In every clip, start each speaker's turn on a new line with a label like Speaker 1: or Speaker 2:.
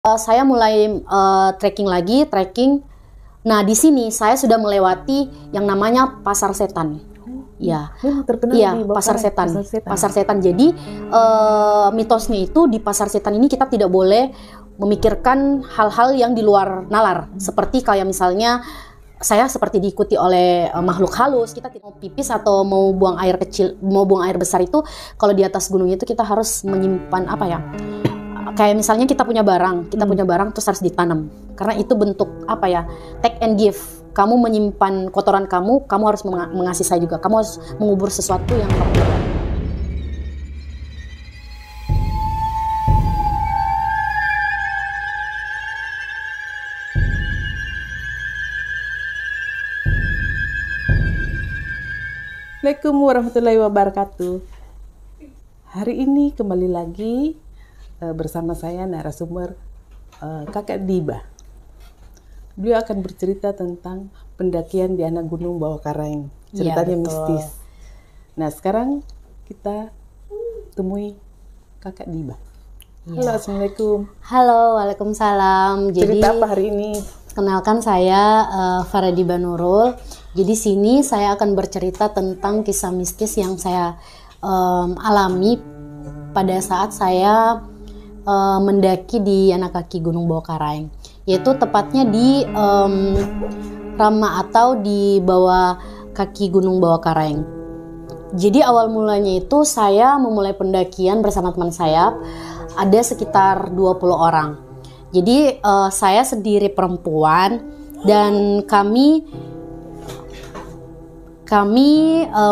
Speaker 1: Saya mulai trekking lagi. Nah, di sini saya sudah melewati yang namanya Pasar Setan. Ya,
Speaker 2: terkenal
Speaker 1: iya,
Speaker 2: di
Speaker 1: Pasar Setan.
Speaker 2: Pasar Setan.
Speaker 1: Jadi mitosnya itu di Pasar Setan ini kita tidak boleh memikirkan hal-hal yang di luar nalar. Seperti kayak misalnya saya seperti diikuti oleh makhluk halus. Kita mau pipis atau mau buang air kecil, mau buang air besar itu kalau di atas gunung itu kita harus menyimpan apa ya? Kayak misalnya kita punya barang terus harus ditanam. Karena itu bentuk apa ya? Take and give. Kamu menyimpan kotoran kamu harus mengasihi saya juga. Kamu harus mengubur sesuatu yang kamu buat.
Speaker 2: Assalamualaikum warahmatullahi wabarakatuh. Hari ini kembali lagi bersama saya narasumber Kakak Diba. Beliau akan bercerita tentang pendakian di anak gunung Bawah Karaeng. Ceritanya mistis. Nah, sekarang kita temui Kakak Diba. Halo, Assalamualaikum.
Speaker 1: Halo, waalaikumsalam.
Speaker 2: Cerita apa hari ini?
Speaker 1: Kenalkan saya Farah Diba Nurul. Jadi sini saya akan bercerita tentang kisah mistis yang saya alami pada saat saya mendaki di anak kaki Gunung Bawah Karaeng, yaitu tepatnya di Rama atau di bawah kaki Gunung Bawah Karaeng. Jadi awal mulanya itu saya memulai pendakian bersama teman saya, ada sekitar 20 orang. Jadi saya sendiri perempuan dan kami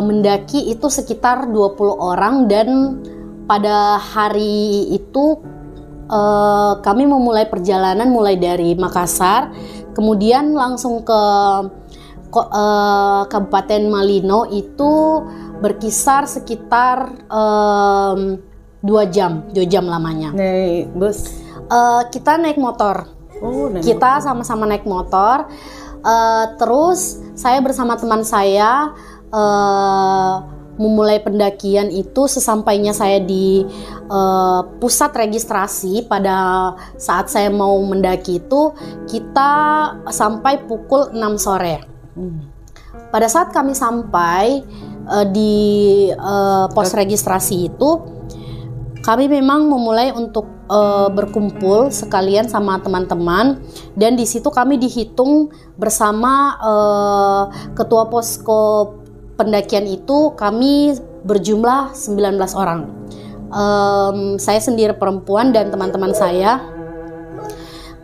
Speaker 1: mendaki itu sekitar 20 orang, dan pada hari itu kami memulai perjalanan mulai dari Makassar, kemudian langsung ke Kabupaten Malino. Itu berkisar sekitar 2 jam lamanya.
Speaker 2: Naik bus?
Speaker 1: Kita naik motor. Kita sama-sama naik motor. Terus saya bersama teman saya memulai pendakian itu. Sesampainya saya di pusat registrasi pada saat saya mau mendaki itu, kita sampai pukul 6 sore. Pada saat kami sampai di pos registrasi itu, kami memang memulai untuk berkumpul sekalian sama teman-teman, dan di situ kami dihitung bersama ketua posko pendakian itu. Kami berjumlah 19 orang. Saya sendiri perempuan dan teman-teman saya.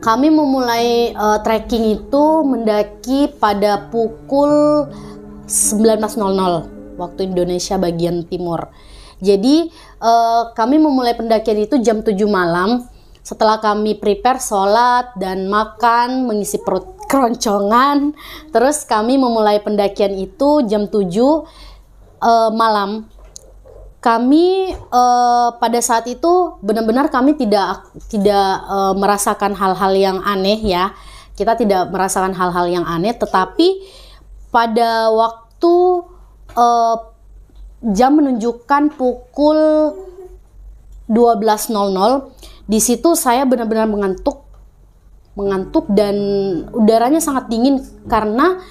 Speaker 1: Kami memulai trekking itu mendaki pada pukul 19.00 waktu Indonesia bagian timur. Jadi kami memulai pendakian itu jam 7 malam. Setelah kami prepare sholat dan makan, mengisi perut keroncongan, terus kami memulai pendakian itu jam 7 malam. Kami pada saat itu benar-benar kami tidak merasakan hal-hal yang aneh ya. Kita tidak merasakan hal-hal yang aneh, tetapi pada waktu jam menunjukkan pukul 12.00, di situ saya benar-benar mengantuk dan udaranya sangat dingin karena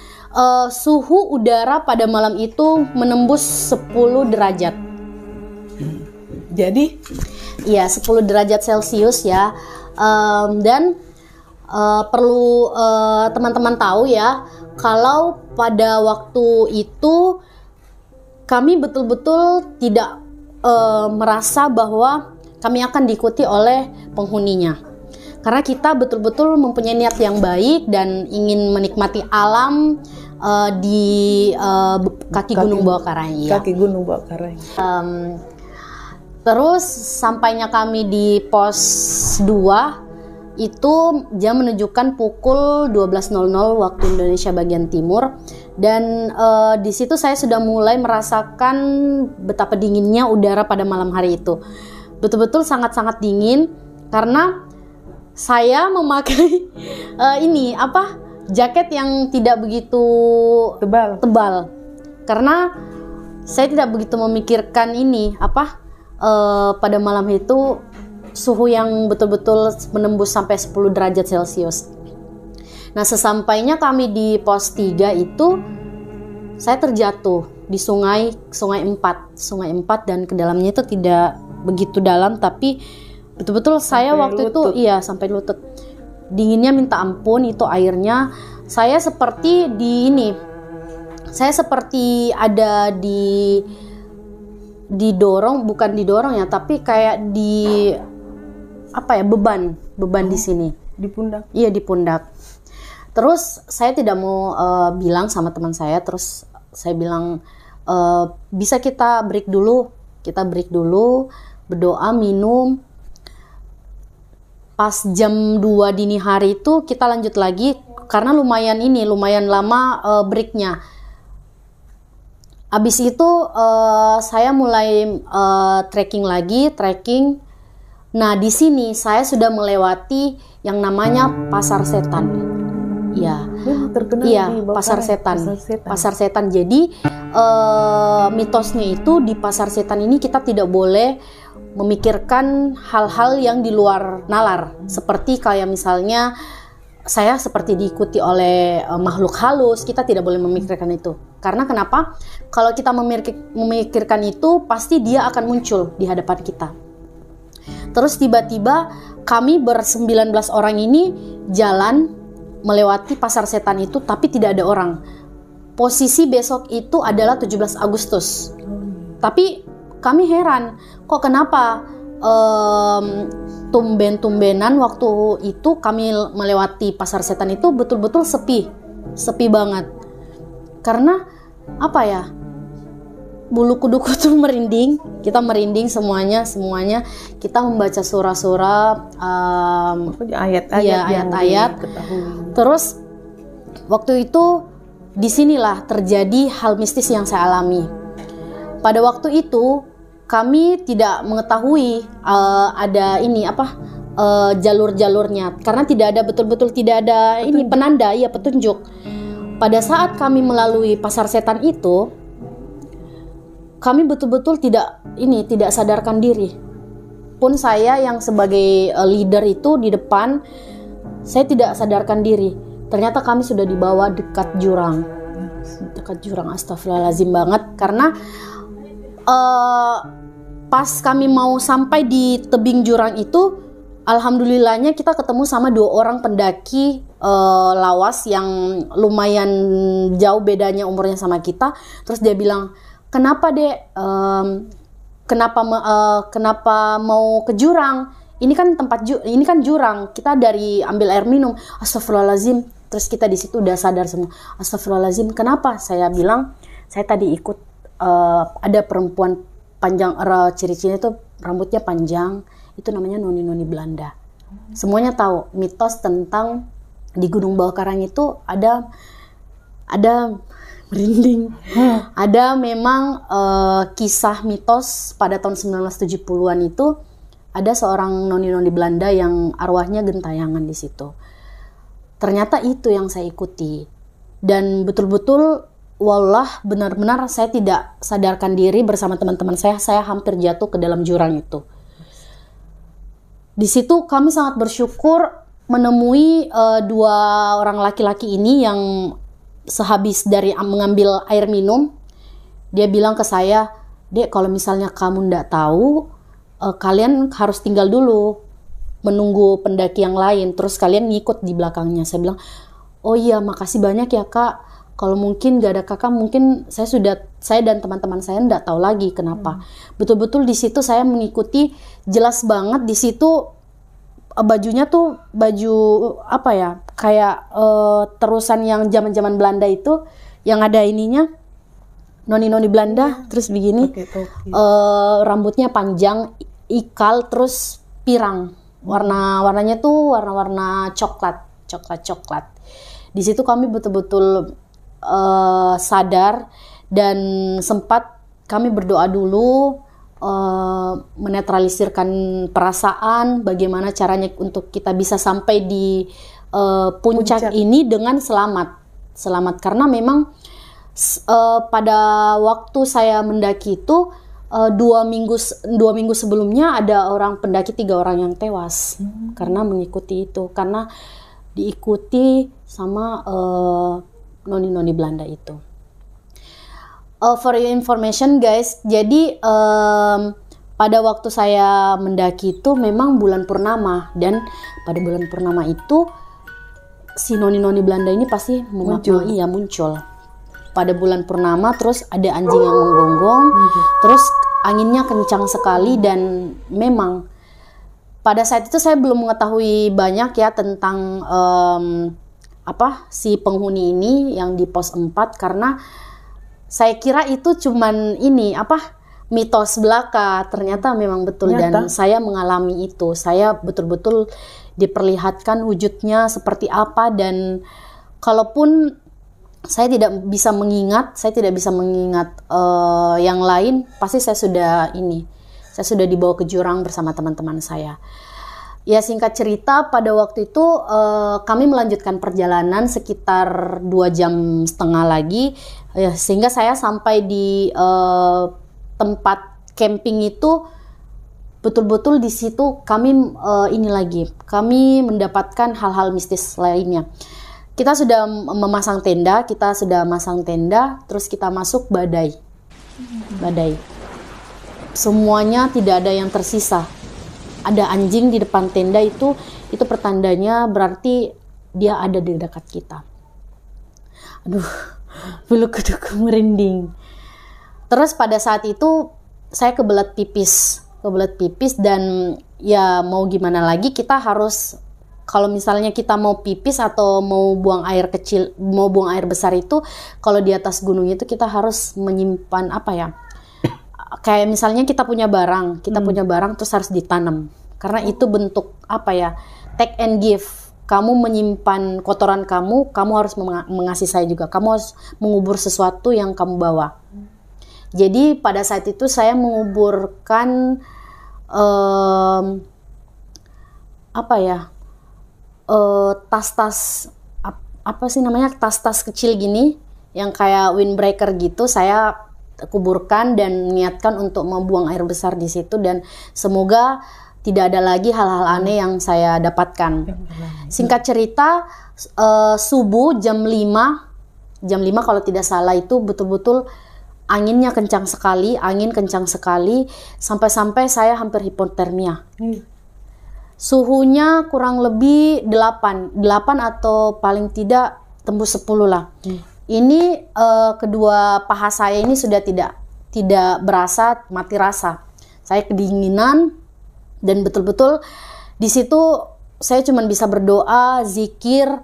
Speaker 1: suhu udara pada malam itu menembus 10 derajat.
Speaker 2: Jadi?
Speaker 1: Iya, 10 derajat Celcius ya. Dan perlu teman-teman tahu ya, kalau pada waktu itu kami betul-betul tidak merasa bahwa kami akan diikuti oleh penghuninya. Karena kita betul-betul mempunyai niat yang baik dan ingin menikmati alam di kaki Gunung Bawah Karaeng. Ya.
Speaker 2: Kaki Gunung Bawah Karaeng.
Speaker 1: Terus sampainya kami di pos 2 itu jam menunjukkan pukul 12.00 waktu Indonesia bagian timur, dan di situ saya sudah mulai merasakan betapa dinginnya udara pada malam hari itu. Betul-betul sangat-sangat dingin karena saya memakai jaket yang tidak begitu tebal karena saya tidak begitu memikirkan pada malam itu suhu yang betul-betul menembus sampai 10 derajat Celcius. Nah, sesampainya kami di pos 3 itu, saya terjatuh di sungai 4 dan ke dalamnya itu tidak begitu dalam, tapi betul-betul saya waktu
Speaker 2: lutut.
Speaker 1: itu sampai lutut. Dinginnya minta ampun itu airnya. Saya seperti saya seperti ada didorong, bukan didorong ya, tapi kayak beban di sini.
Speaker 2: Di pundak.
Speaker 1: Iya, di pundak. Terus saya tidak mau bilang sama teman saya, terus saya bilang bisa kita break dulu, berdoa, minum. Pas jam 2 dini hari itu kita lanjut lagi karena lumayan lama breaknya. Abis itu saya mulai trekking. Nah, di sini saya sudah melewati yang namanya Pasar Setan. Ya,
Speaker 2: terkenal
Speaker 1: iya,
Speaker 2: di
Speaker 1: Pasar Setan. Jadi mitosnya itu di Pasar Setan ini kita tidak boleh memikirkan hal-hal yang di luar nalar. Seperti kayak misalnya saya seperti diikuti oleh makhluk halus, kita tidak boleh memikirkan itu. Karena kenapa? Kalau kita memikirkan itu, pasti dia akan muncul di hadapan kita. Terus tiba-tiba kami ber-19 orang ini jalan melewati Pasar Setan itu, tapi tidak ada orang. Posisi besok itu adalah 17 Agustus. Tapi kami heran, kok kenapa tumben-tumbenan waktu itu kami melewati Pasar Setan itu betul-betul sepi banget. Karena apa ya? Bulu kuduku tuh merinding, kita merinding semuanya. Kita membaca surah-surah, ayat-ayat. Terus waktu itu disinilah terjadi hal mistis yang saya alami. Pada waktu itu kami tidak mengetahui ada jalur-jalurnya karena betul-betul tidak ada penanda, petunjuk. Pada saat kami melalui Pasar Setan itu, kami betul-betul tidak sadarkan diri. Pun saya yang sebagai leader itu di depan, saya tidak sadarkan diri. Ternyata kami sudah dibawa dekat jurang. Astagfirullahaladzim banget. Karena pas kami mau sampai di tebing jurang itu, alhamdulillahnya kita ketemu sama 2 orang pendaki lawas yang lumayan jauh bedanya umurnya sama kita. Terus dia bilang, kenapa Dek? Kenapa mau ke jurang? Ini kan jurang. Kita dari ambil air minum. Astagfirullahaladzim. Terus kita di situ udah sadar semua. Astagfirullahaladzim. Kenapa? Saya bilang, saya tadi ikut ada perempuan panjang, ciri-cirinya itu rambutnya panjang. Itu namanya noni-noni Belanda. Semuanya tahu mitos tentang di Gunung Bawah Karang itu ada merinding. Ada memang kisah mitos pada tahun 1970-an itu ada seorang noni-noni Belanda yang arwahnya gentayangan di situ. Ternyata itu yang saya ikuti. Dan betul-betul wallah benar-benar saya tidak sadarkan diri bersama teman-teman saya hampir jatuh ke dalam jurang itu. Di situ kami sangat bersyukur menemui 2 orang laki-laki ini yang sehabis dari mengambil air minum, dia bilang ke saya, Dek, kalau misalnya kamu nggak tahu, kalian harus tinggal dulu, menunggu pendaki yang lain, terus kalian ngikut di belakangnya. Saya bilang, oh iya, makasih banyak ya Kak. Kalau mungkin nggak ada kakak, mungkin saya dan teman-teman saya nggak tahu lagi kenapa. Betul-betul di situ saya mengikuti, jelas banget di situ bajunya tuh baju apa ya, kayak terusan yang zaman-zaman Belanda itu, yang ada ininya noni-noni Belanda, terus begini, rambutnya panjang, ikal, terus pirang, warnanya tuh warna coklat. Di situ kami betul-betul sadar dan sempat kami berdoa dulu, menetralisirkan perasaan, bagaimana caranya untuk kita bisa sampai di puncak ini dengan selamat karena memang pada waktu saya mendaki itu dua minggu sebelumnya ada orang pendaki 3 orang yang tewas karena mengikuti itu, karena diikuti sama noni-noni Belanda itu. For your information guys, jadi pada waktu saya mendaki itu memang bulan purnama, dan pada bulan purnama itu si noni-noni Belanda ini pasti muncul. Pada bulan purnama terus ada anjing yang menggonggong, terus anginnya kencang sekali, dan memang pada saat itu saya belum mengetahui banyak ya tentang si penghuni ini yang di pos 4, karena saya kira itu cuman mitos belaka. Ternyata memang betul. Dan saya mengalami itu. Saya betul-betul diperlihatkan wujudnya seperti apa, dan kalaupun saya tidak bisa mengingat yang lain, pasti saya sudah dibawa ke jurang bersama teman-teman saya. Ya, singkat cerita, pada waktu itu kami melanjutkan perjalanan sekitar 2,5 jam lagi, ya, sehingga saya sampai di tempat camping itu betul-betul di situ kami kami mendapatkan hal-hal mistis lainnya. Kita sudah memasang tenda, terus kita masuk badai. Semuanya tidak ada yang tersisa. Ada anjing di depan tenda itu pertandanya berarti dia ada di dekat kita. Aduh, bulu kuduku merinding. Terus pada saat itu saya kebelet pipis, dan ya mau gimana lagi, kita harus, kalau misalnya kita mau pipis atau mau buang air kecil, mau buang air besar itu, kalau di atas gunung itu kita harus menyimpan kayak misalnya kita punya barang terus harus ditanam, karena itu bentuk take and give. Kamu menyimpan kotoran kamu harus mengasihi saya juga, kamu harus mengubur sesuatu yang kamu bawa. Jadi pada saat itu saya menguburkan tas-tas tas-tas kecil gini yang kayak windbreaker gitu, saya kuburkan dan niatkan untuk membuang air besar di situ, dan semoga tidak ada lagi hal-hal aneh yang saya dapatkan. Singkat cerita, subuh jam 5 kalau tidak salah itu betul-betul angin kencang sekali sampai-sampai saya hampir hipotermia. Suhunya kurang lebih 8 atau paling tidak tembus 10 lah. Ini kedua paha saya ini sudah tidak berasa, mati rasa. Saya kedinginan, dan betul-betul di situ saya cuma bisa berdoa, zikir.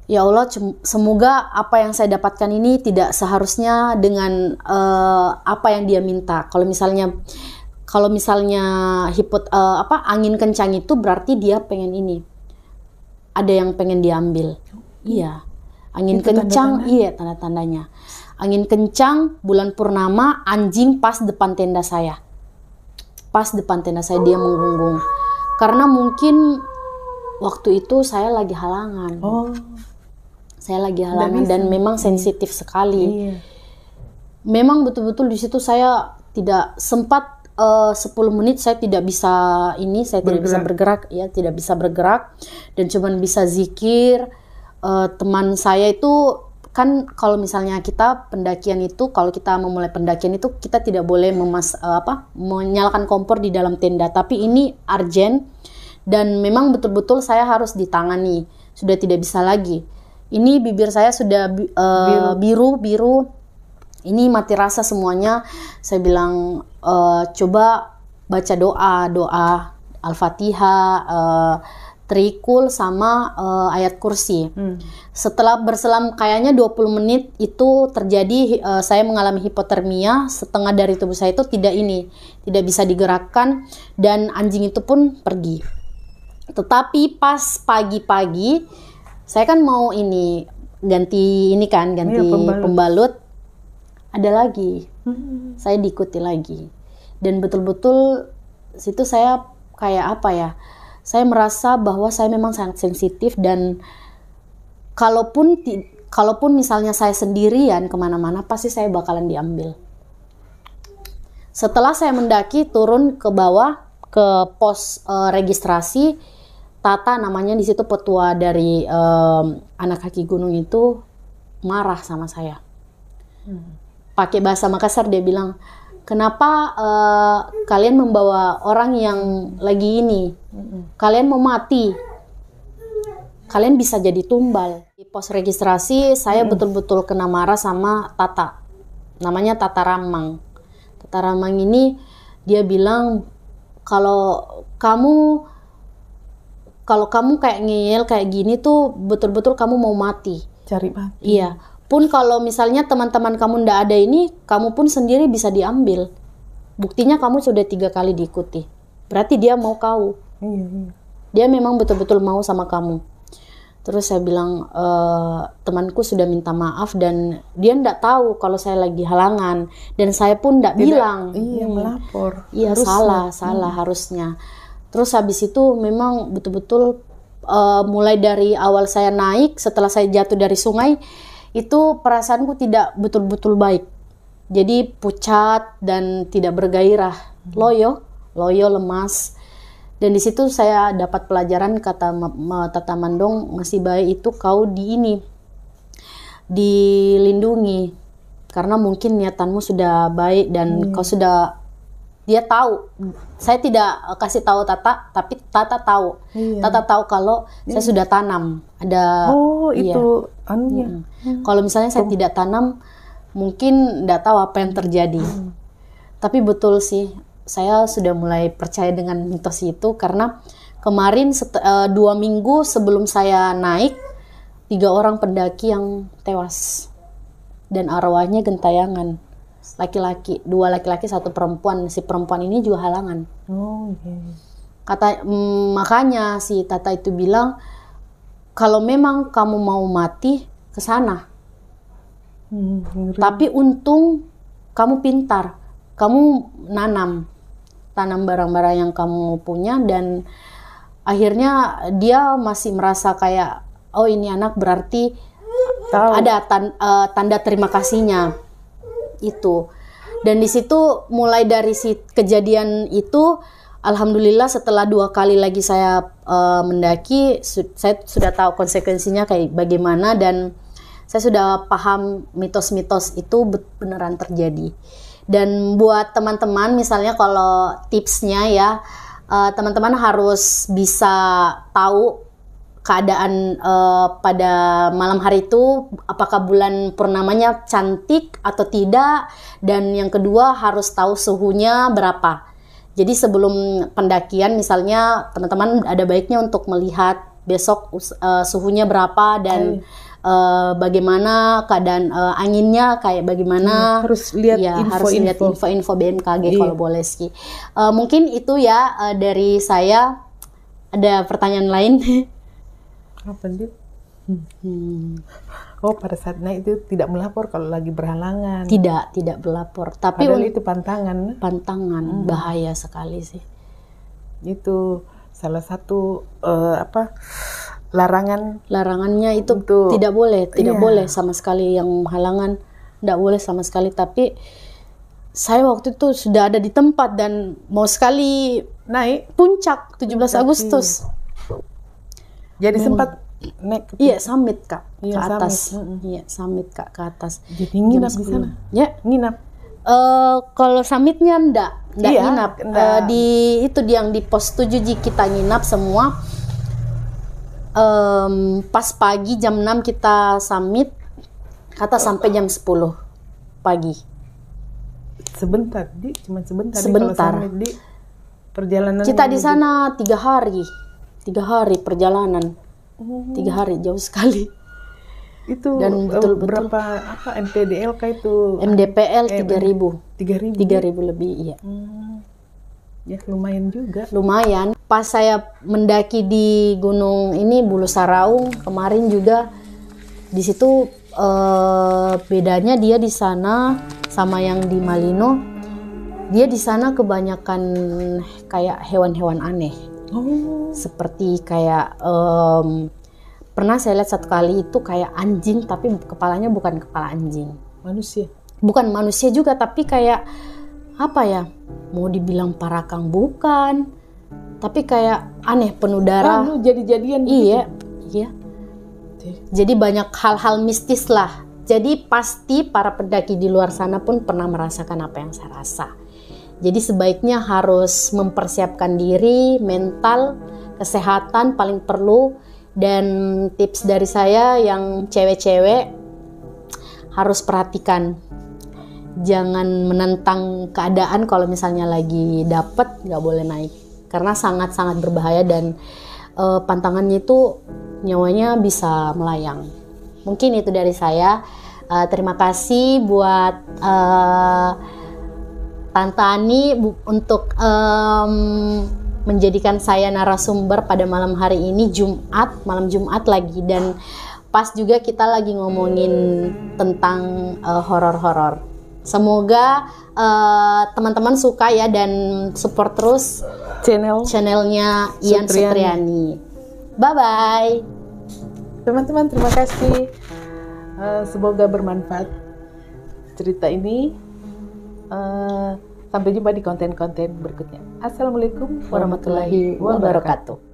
Speaker 1: Ya Allah, semoga apa yang saya dapatkan ini tidak seharusnya dengan apa yang dia minta. Kalau misalnya angin kencang itu berarti dia pengen ini. Ada yang pengen diambil. Iya. Angin itu kencang, iya tanda-tandanya. Angin kencang, bulan purnama, anjing pas depan tenda saya. Dia menggonggong. Karena mungkin waktu itu saya lagi halangan. Dan memang sensitif sekali. Iya. Memang betul-betul di situ saya tidak sempat 10 menit saya tidak bisa bergerak, dan cuman bisa zikir. Teman saya itu kan, kalau misalnya kita pendakian itu, kalau kita memulai pendakian itu kita tidak boleh menyalakan kompor di dalam tenda, tapi ini urgent dan memang betul-betul saya harus ditangani, sudah tidak bisa lagi. Ini bibir saya sudah biru. Ini mati rasa semuanya. Saya bilang coba baca doa Al-Fatihah, Trikul sama ayat kursi. Setelah berselang kayaknya 20 menit itu terjadi, saya mengalami hipotermia. Setengah dari tubuh saya itu tidak bisa digerakkan, dan anjing itu pun pergi. Tetapi pas pagi-pagi saya kan mau ganti pembalut, ada lagi. Saya diikuti lagi, dan betul-betul situ saya kayak saya merasa bahwa saya memang sangat sensitif, dan kalaupun misalnya saya sendirian kemana-mana pasti saya bakalan diambil. Setelah saya mendaki turun ke bawah ke pos registrasi, Tata namanya di situ petua dari anak kaki gunung itu marah sama saya. Pakai bahasa Makassar dia bilang, kenapa kalian membawa orang yang lagi ini? Kalian mau mati. Kalian bisa jadi tumbal. Di pos registrasi saya betul-betul kena marah sama Tata. Namanya Tata Ramang. Tata Ramang ini dia bilang kalau kamu kayak ngeyel kayak gini tuh betul-betul kamu mau mati.
Speaker 2: Cari mati.
Speaker 1: Iya. Pun kalau misalnya teman-teman kamu ndak ada ini, kamu pun sendiri bisa diambil. Buktinya kamu sudah 3 kali diikuti. Berarti dia mau kau.
Speaker 2: Iya.
Speaker 1: Dia memang betul-betul mau sama kamu. Terus saya bilang, temanku sudah minta maaf dan dia ndak tahu kalau saya lagi halangan. Dan saya pun ndak bilang.
Speaker 2: Iya, melapor.
Speaker 1: Iya, salah harusnya. Terus habis itu memang betul-betul mulai dari awal saya naik, setelah saya jatuh dari sungai, itu perasaanku tidak betul-betul baik. Jadi pucat dan tidak bergairah, loyo, lemas. Dan di situ saya dapat pelajaran kata Tata Mandong, masih baik itu kau dilindungi. Karena mungkin niatanmu sudah baik dan kau sudah. Dia tahu, saya tidak kasih tahu Tata, tapi Tata tahu. Iya. Tata tahu kalau saya sudah tanam. Ada.
Speaker 2: Oh, itu anunya.
Speaker 1: Kalau misalnya saya tidak tanam, mungkin tidak tahu apa yang terjadi. Tapi betul sih, saya sudah mulai percaya dengan mitos itu karena kemarin 2 minggu sebelum saya naik, 3 orang pendaki yang tewas dan arwahnya gentayangan. Laki-laki, 2 laki-laki 1 perempuan. Si perempuan ini juga halangan.
Speaker 2: Oh, okay.
Speaker 1: Makanya si Tata itu bilang, kalau memang kamu mau mati ke sana. Tapi untung kamu pintar, kamu tanam barang-barang yang kamu punya dan akhirnya dia masih merasa kayak, oh ini anak berarti ada tanda terima kasihnya. Itu. Dan di situ mulai dari si kejadian itu, alhamdulillah setelah 2 kali lagi saya mendaki, saya sudah tahu konsekuensinya kayak bagaimana dan saya sudah paham mitos-mitos itu beneran terjadi. Dan buat teman-teman misalnya kalau tipsnya ya, teman-teman harus bisa tahu keadaan pada malam hari itu, apakah bulan purnamanya cantik atau tidak, dan yang kedua harus tahu suhunya berapa. Jadi sebelum pendakian misalnya teman-teman ada baiknya untuk melihat besok suhunya berapa dan bagaimana keadaan anginnya kayak bagaimana.
Speaker 2: Harus lihat
Speaker 1: info BMKG kalau boleh Ski. Mungkin itu ya dari saya. Ada pertanyaan lain?
Speaker 2: Apa dia? Oh, pada saat naik itu tidak melapor kalau lagi berhalangan.
Speaker 1: Tidak berlapor. Tapi
Speaker 2: padahal itu pantangan.
Speaker 1: Bahaya sekali sih.
Speaker 2: Itu salah satu larangannya
Speaker 1: itu tidak boleh sama sekali yang halangan, tidak boleh sama sekali. Tapi saya waktu itu sudah ada di tempat dan mau sekali naik puncak 17 Agustus.
Speaker 2: Jadi sempat naik ke
Speaker 1: summit Kak, ke atas. Iya, summit Kak, ke atas.
Speaker 2: Jadi nginap di sana?
Speaker 1: Ya,
Speaker 2: nginap.
Speaker 1: Kalau summitnya enggak nginap. Di yang di pos 7 kita nginap semua. Pas pagi jam 6 kita summit, kata sampai jam 10 pagi.
Speaker 2: Sebentar, cuma sebentar.
Speaker 1: Sebentar.
Speaker 2: Kalau di perjalanan
Speaker 1: kita di sana 3 hari. 3 hari perjalanan. 3 hari jauh sekali.
Speaker 2: Itu
Speaker 1: dan betul-betul
Speaker 2: berapa MPDL kah itu?
Speaker 1: MDPL 3.000.
Speaker 2: 3.000
Speaker 1: lebih, iya.
Speaker 2: Ya lumayan juga.
Speaker 1: Lumayan. Pas saya mendaki di gunung ini Bulu Saraung kemarin juga, di situ bedanya dia di sana sama yang di Malino. Dia di sana kebanyakan kayak hewan-hewan aneh. Seperti kayak pernah saya lihat satu kali itu kayak anjing tapi kepalanya bukan kepala anjing.
Speaker 2: Manusia?
Speaker 1: Bukan manusia juga tapi kayak apa ya, mau dibilang parakang bukan, tapi kayak aneh, penuh darah.
Speaker 2: Lalu jadi-jadian gitu.
Speaker 1: Iya, iya. Jadi banyak hal-hal mistis lah. Jadi pasti para pendaki di luar sana pun pernah merasakan apa yang saya rasa. Jadi sebaiknya harus mempersiapkan diri, mental, kesehatan paling perlu. Dan tips dari saya yang cewek-cewek harus perhatikan. Jangan menentang keadaan kalau misalnya lagi dapet, nggak boleh naik. Karena sangat-sangat berbahaya dan pantangannya itu nyawanya bisa melayang. Mungkin itu dari saya. Terima kasih buat Tante Ani untuk menjadikan saya narasumber pada malam hari ini, malam Jumat lagi, dan pas juga kita lagi ngomongin tentang horor-horor. Semoga teman-teman suka ya dan support terus channelnya Ian Sutriani. Bye-bye.
Speaker 2: Teman-teman, terima kasih. Semoga bermanfaat cerita ini. Sampai jumpa di konten-konten berikutnya. Assalamualaikum warahmatullahi wabarakatuh.